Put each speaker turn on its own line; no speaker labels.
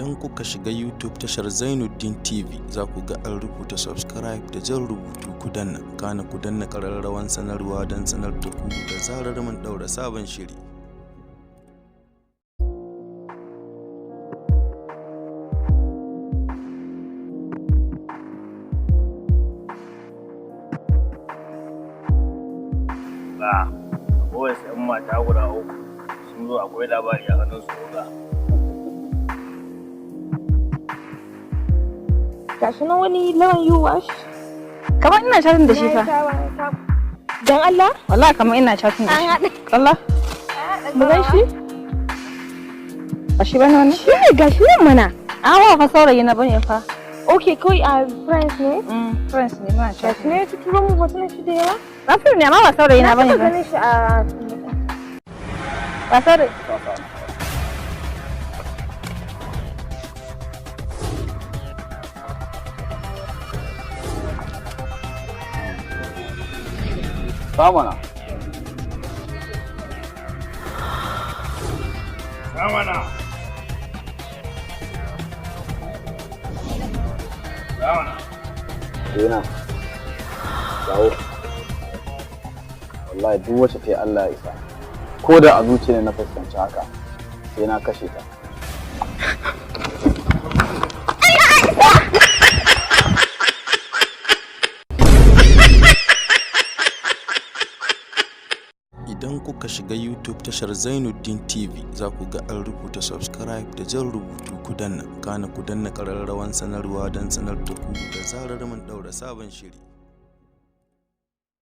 Idan kuka shiga YouTube tashar Zainuddin TV za ku ga an rubuta subscribe da jan rubutu ku danna, kana ku danna ƙararrawan sanarwa don sanar da ku da zarar mun ɗaura sabon shiri.
Kawai sai mata guda uku sun zo akwai labari a hannun su ga.
Gashi na wani lawan yuwash.
Kamar ina chatting da shi fa.
Dan Allah?
Wallahi kamar ina chatting da shi. Allah.
Mu gan shi?
Ba shi bane wannan?
Shi ne gashi nan mana.
Awa fa saurayi na bane fa.
Okay, kawai a friends ne?
Friends ne ma
Gashi
chatting.
ne ya tuturo mu hotunan shi da yawa?
Rafin ne amma ba saurayi na bane
Na
fa.
ganin shi a
Ba saurayi.
Samana. Samana. Samana.
Dena, dawo. Wallahi duk wacce ta yi Allah ya isa. Ko da a zuciya ne na fuskanci haka, sai na kashe ta.
Idan kuka shiga YouTube tashar Zainuddin TV za ku ga an rubuta subscribe da jan rubutu ku danna, kana ku danna ƙararrawan sanarwa don sanar da ku da zarar mun ɗaura sabon shiri.